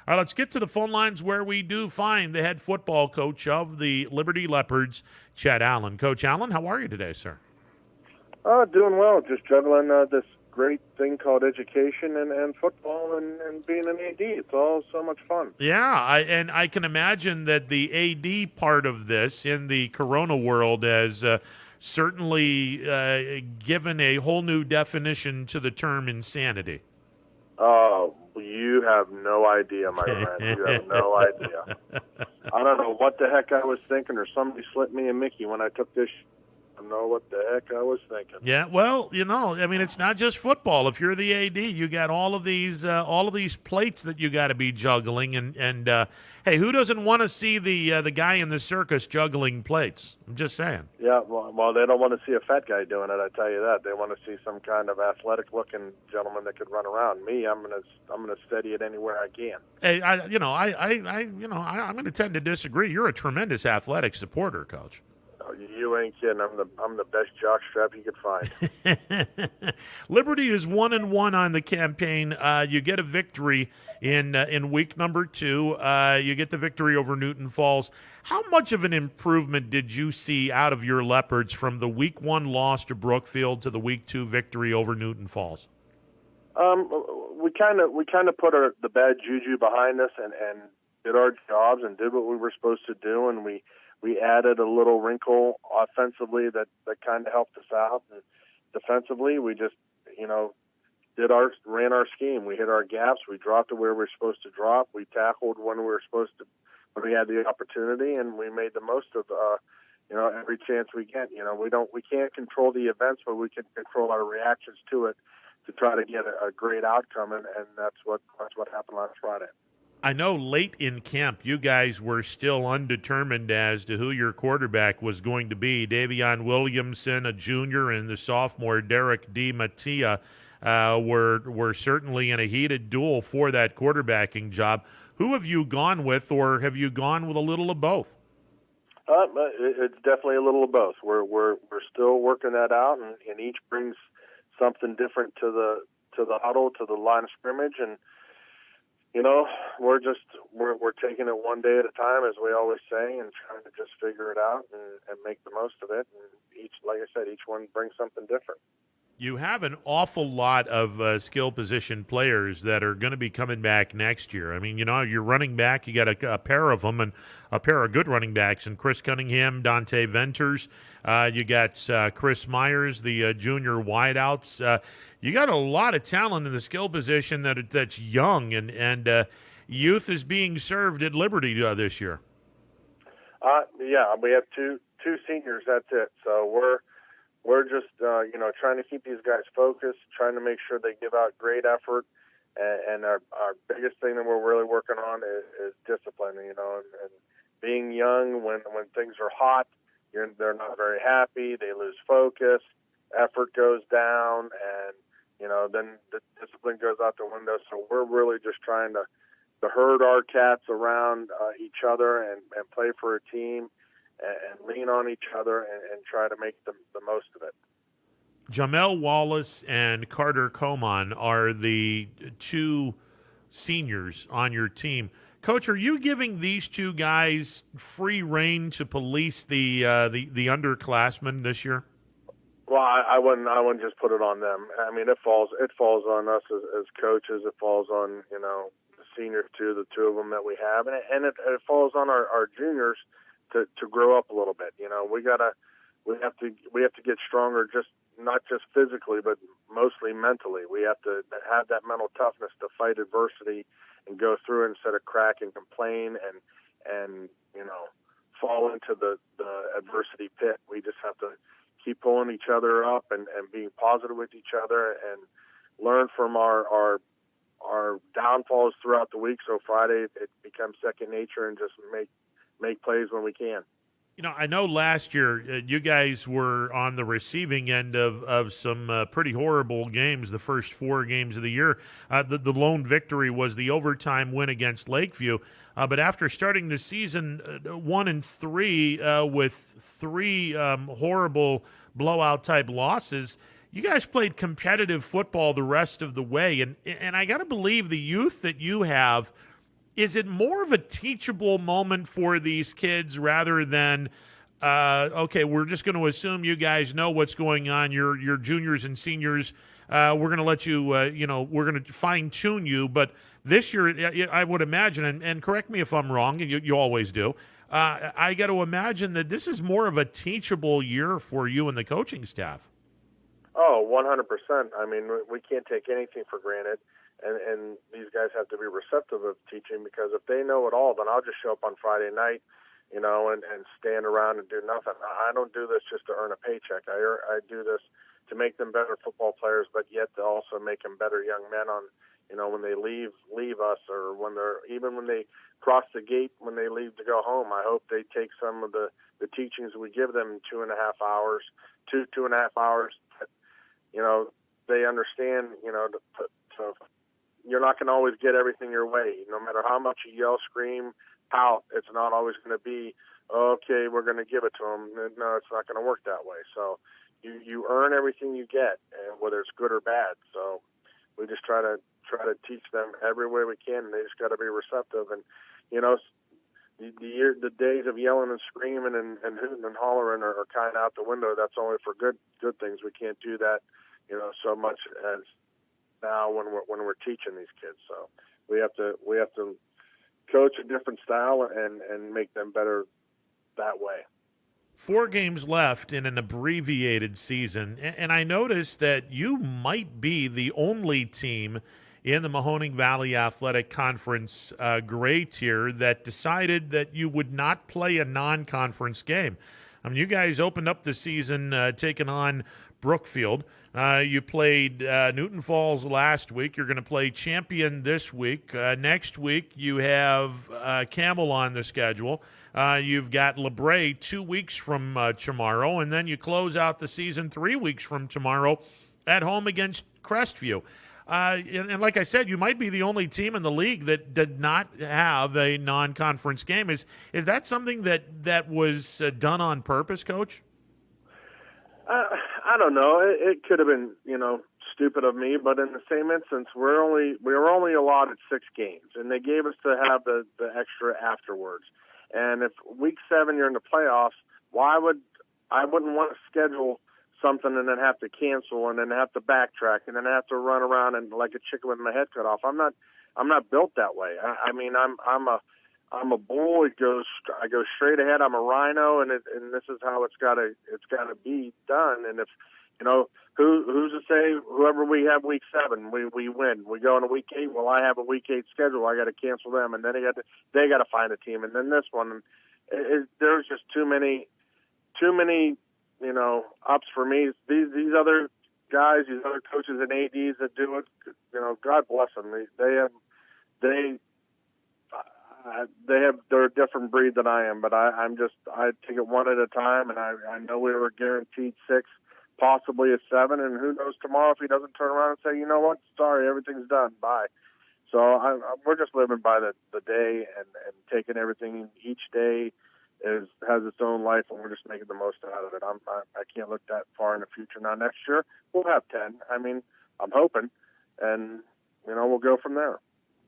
All right, let's get to the phone lines where we do find the head football coach of the Liberty Leopards, Chet Allen. Coach Allen, how are you today, sir? Doing well. Just juggling this great thing called education and football and being an AD. It's all so much fun. Yeah, and I can imagine that the AD part of this in the Corona world has certainly given a whole new definition to the term insanity. Oh, you have no idea, my friend. You have no idea. I don't know what the heck I was thinking, or somebody slipped me a Mickey when I took this. I don't know what the heck I was thinking. Yeah, well, I mean, it's not just football. If you're the AD, you got all of these plates that you got to be juggling, and hey, who doesn't want to see the guy in the circus juggling plates? I'm just saying. Yeah, well, they don't want to see a fat guy doing it. I tell you that. They want to see some kind of athletic-looking gentleman that could run around. Me, I'm gonna steady it anywhere I can. Hey, I'm going to tend to disagree. You're a tremendous athletic supporter, Coach. You ain't kidding. I'm the best jockstrap you could find. Liberty is 1-1 on the campaign. You get a victory in week number 2. You get the victory over Newton Falls. How much of an improvement did you see out of your Leopards from the week 1 loss to Brookfield to the week 2 victory over Newton Falls? We kind of put the bad juju behind us and did our jobs and did what we were supposed to do, and we added a little wrinkle offensively that kind of helped us out. And defensively, we just, ran our scheme. We hit our gaps. We dropped to where we were supposed to drop. We tackled when when we had the opportunity, and we made the most of, every chance we get. We can't control the events, but we can control our reactions to it to try to get a great outcome. And that's what happened last Friday. I know late in camp you guys were still undetermined as to who your quarterback was going to be. Davion Williamson, a junior, and the sophomore Derek D. Mattia were certainly in a heated duel for that quarterbacking job. Who have you gone with, or have you gone with a little of both? It's definitely a little of both. We're still working that out, and each brings something different to the huddle, to the line of scrimmage, and we're taking it one day at a time, as we always say, and trying to just figure it out and make the most of it. And like I said, each one brings something different. You have an awful lot of skill position players that are going to be coming back next year. I mean, you're running back. You got a pair of them, and a pair of good running backs, and Chris Cunningham, Dante Venters. You got Chris Myers, the junior wideouts. You got a lot of talent in the skill position that's young, and youth is being served at Liberty this year. Yeah, we have two seniors. That's it. So we're just trying to keep these guys focused, trying to make sure they give out great effort, and our biggest thing that we're really working on is discipline. And being young when things are hot, they're not very happy. They lose focus, effort goes down, and then the discipline goes out the window. So we're really just trying to herd our cats around each other and play for a team and lean on each other and try to make the most of it. Jamel Wallace and Carter Coman are the two seniors on your team. Coach, are you giving these two guys free rein to police the underclassmen this year? Well, I wouldn't just put it on them. I mean, it falls on us as coaches. It falls on the seniors too, the two of them that we have, and it falls on our juniors to grow up a little bit. We have to get stronger, not just physically, but mostly mentally. We have to have that mental toughness to fight adversity and go through it instead of crack and complain and fall into the adversity pit. We just have to keep pulling each other up and being positive with each other and learn from our downfalls throughout the week. So Friday it becomes second nature and just make plays when we can. I know last year you guys were on the receiving end of some pretty horrible games the first 4 games of the year. The lone victory was the overtime win against Lakeview. But after starting the season 1-3 with 3 horrible blowout-type losses, you guys played competitive football the rest of the way. And I got to believe the youth that you have Is it more of a teachable moment for these kids rather than okay, we're just going to assume you guys know what's going on. You're juniors and seniors. We're going to let you, we're going to fine tune you. But this year, I would imagine, and correct me if I'm wrong, and you always do. I got to imagine that this is more of a teachable year for you and the coaching staff. Oh, 100%. I mean, we can't take anything for granted, and these guys have to be receptive of teaching, because if they know it all, then I'll just show up on Friday night, and stand around and do nothing. I don't do this just to earn a paycheck. I do this to make them better football players, but yet to also make them better young men on, when they leave us, or when they cross the gate, when they leave to go home. I hope they take some of the teachings we give them in 2.5 hours, 2.5 hours. They understand, so you're not going to always get everything your way. No matter how much you yell, scream, pout, it's not always going to be, okay, we're going to give it to them. No, it's not going to work that way. So you earn everything you get, and whether it's good or bad. So we just try to teach them every way we can, and they just got to be receptive. And, the days of yelling and screaming and hooting and hollering are kind of out the window. That's only for good things. We can't do that, so much as now when we're teaching these kids. So we have to coach a different style and make them better that way. 4 games left in an abbreviated season, and I noticed that you might be the only team in the Mahoning Valley Athletic Conference gray tier that decided that you would not play a non-conference game. I mean, you guys opened up the season taking on Brookfield. You played Newton Falls last week. You're going to play Champion this week. Next week, you have Camel on the schedule. You've got LeBray 2 weeks from tomorrow, and then you close out the season 3 weeks from tomorrow at home against Crestview. And like I said, you might be the only team in the league that did not have a non-conference game. Is that something that was done on purpose, Coach? I don't know. It could have been, stupid of me, but in the same instance, we were only allotted 6 games, and they gave us to have the extra afterwards. And if week 7 you're in the playoffs, I wouldn't want to schedule something and then have to cancel and then have to backtrack and then have to run around and like a chicken with my head cut off. I'm not built that way. I'm a bull. I go straight ahead. I'm a rhino, and this is how it's gotta be done. And if who's to say whoever we have week 7, we win. We go into week 8. Well, I have a week 8 schedule. I got to cancel them, and then they got to find a team, and then this one. There's just too many ups for me. These other guys, these other coaches and ADs that do it, God bless them. They're a different breed than I am, but I take it one at a time, and I know we were guaranteed 6, possibly a 7, and who knows tomorrow if he doesn't turn around and say, you know what, sorry, everything's done, bye. So we're just living by the day and taking everything each day has its own life, and we're just making the most out of it. I can't look that far in the future. Now next year we'll have 10. I mean, I'm hoping, and we'll go from there.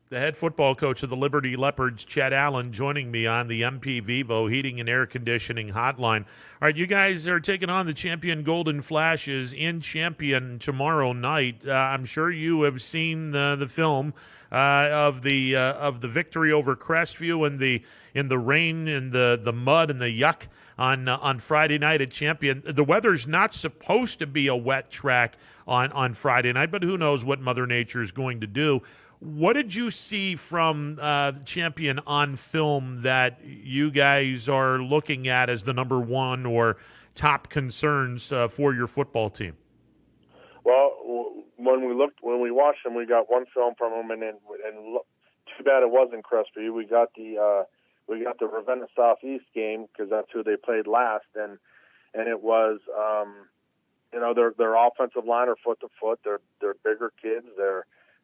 The head football coach of the Liberty Leopards, Chet Allen, joining me on the MP Vivo Heating and Air Conditioning Hotline. All right, you guys are taking on the Champion Golden Flashes in Champion tomorrow night. I'm sure you have seen the film of the victory over Crestview in the rain, in the mud, and the yuck on Friday night at Champion. The weather's not supposed to be a wet track on Friday night, but who knows what Mother Nature is going to do. What did you see from Champion on film that you guys are looking at as the number one or top concerns for your football team? Well, when we watched them, we got one film from them, and too bad it wasn't Crestview. We got the Ravenna Southeast game because that's who they played last, and it was their offensive line are foot to foot. They're bigger kids.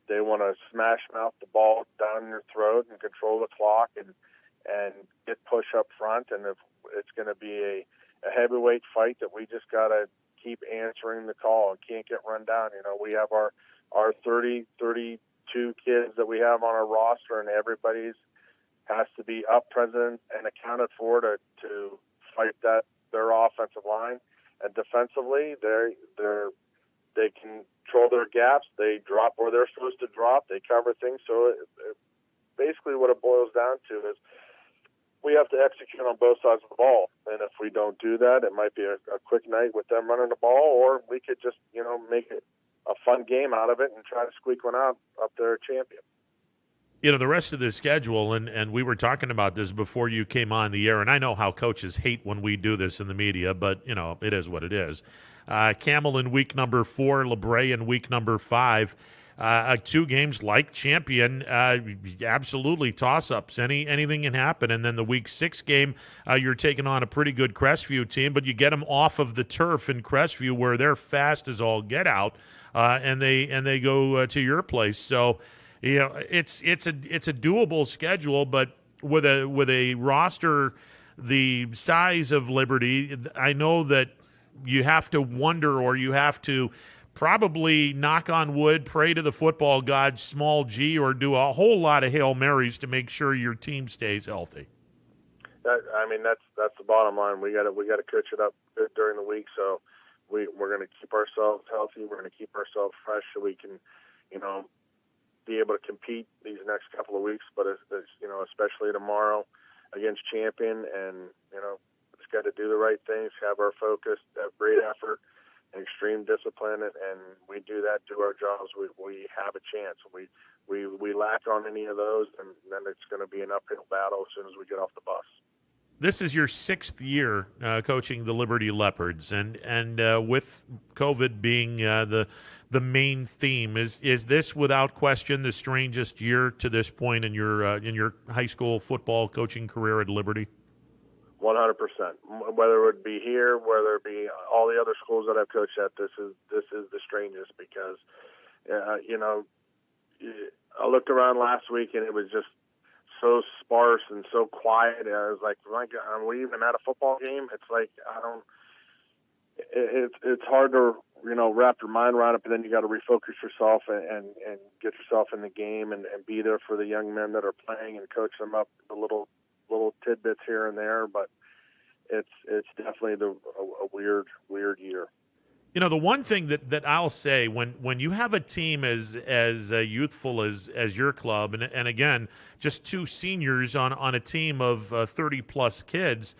They want to smash mouth the ball down your throat and control the clock and get push up front. And if it's going to be a heavyweight fight, that we just got to keep answering the call and can't get run down. We have our 30 2 kids that we have on our roster, and everybody's has to be up, present, and accounted for to fight their offensive line. And defensively, they control their gaps. They drop where they're supposed to drop. They cover things. So basically, what it boils down to is we have to execute on both sides of the ball. And if we don't do that, it might be a quick night with them running the ball, or we could just make it a fun game out of it and try to squeak one out up there, champion. The rest of the schedule, and we were talking about this before you came on the air, and I know how coaches hate when we do this in the media, but, it is what it is. Camel in week number 4, LeBray in week number 5. 2 games like champion, absolutely toss-ups. Anything can happen. And then the week 6 game, you're taking on a pretty good Crestview team, but you get them off of the turf in Crestview where they're fast as all get out, and they go to your place. So, it's a doable schedule, but with a roster the size of Liberty, I know that you have to wonder, or you have to probably knock on wood, pray to the football gods, small g, or do a whole lot of Hail Marys to make sure your team stays healthy. That's the bottom line. We got to coach it up during the week, so we're going to keep ourselves healthy. We're going to keep ourselves fresh so we can, be able to compete these next couple of weeks. But especially tomorrow against champion, and just got to do the right things, have our focus, have great effort, and extreme discipline, and we do that, do our jobs. We have a chance. We lack on any of those, and then it's going to be an uphill battle as soon as we get off the bus. This is your 6th year coaching the Liberty Leopards, and with COVID being the main theme, is this without question the strangest year to this point in your high school football coaching career at Liberty? 100%. Whether it be here, whether it be all the other schools that I've coached at, this is the strangest because, I looked around last week and it was just so sparse and so quiet. I was like, my God, are we even at a football game? It's like, it's hard to, wrap your mind around it, but then you got to refocus yourself and get yourself in the game and be there for the young men that are playing and coach them up the little tidbits here and there. But it's definitely a weird year. The one thing that I'll say when you have a team as youthful as your club, and again, just 2 seniors on a team of 30-plus kids,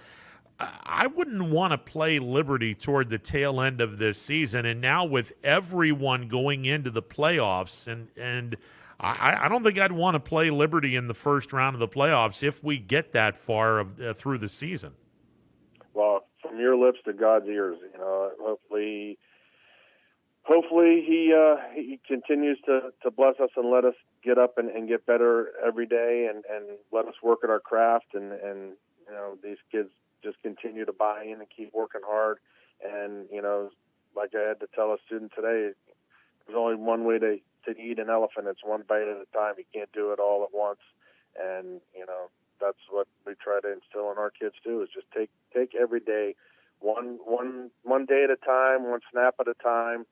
I wouldn't want to play Liberty toward the tail end of this season. And now with everyone going into the playoffs, and I don't think I'd want to play Liberty in the first round of the playoffs if we get that far through the season. Well, from your lips to God's ears, hopefully he continues to bless us and let us get up and get better every day and let us work at our craft and these kids just continue to buy in and keep working hard. And, like I had to tell a student today, there's only one way to eat an elephant. It's one bite at a time. You can't do it all at once. And, that's what we try to instill in our kids too, is just take every day, one day at a time, one snap at a time,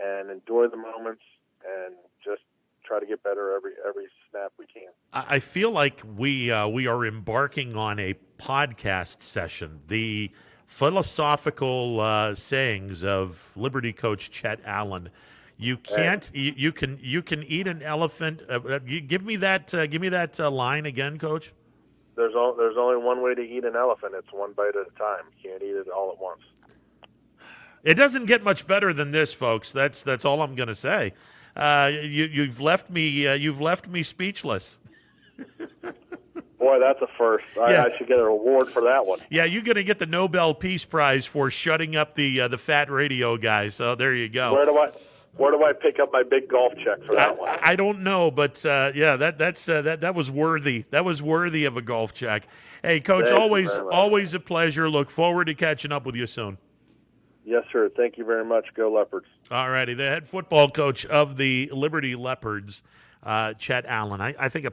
and enjoy the moments and just try to get better every snap we can. I feel like we are embarking on a podcast session. The philosophical sayings of Liberty coach Chet Allen. You can't. You can eat an elephant. Give me that line again, Coach. There's only one way to eat an elephant. It's one bite at a time. You can't eat it all at once. It doesn't get much better than this, folks. That's all I'm going to say. You've left me speechless. Boy, that's a first. I should get an award for that one. Yeah, you're going to get the Nobel Peace Prize for shutting up the fat radio guy. So there you go. Where do I pick up my big golf check for that one? I don't know, but that was worthy. That was worthy of a golf check. Hey, Coach, always a pleasure. Look forward to catching up with you soon. Yes, sir. Thank you very much. Go Leopards. All righty. The head football coach of the Liberty Leopards, Chet Allen. I think a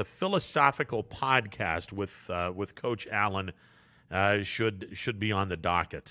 philosophical podcast with Coach Allen should be on the docket.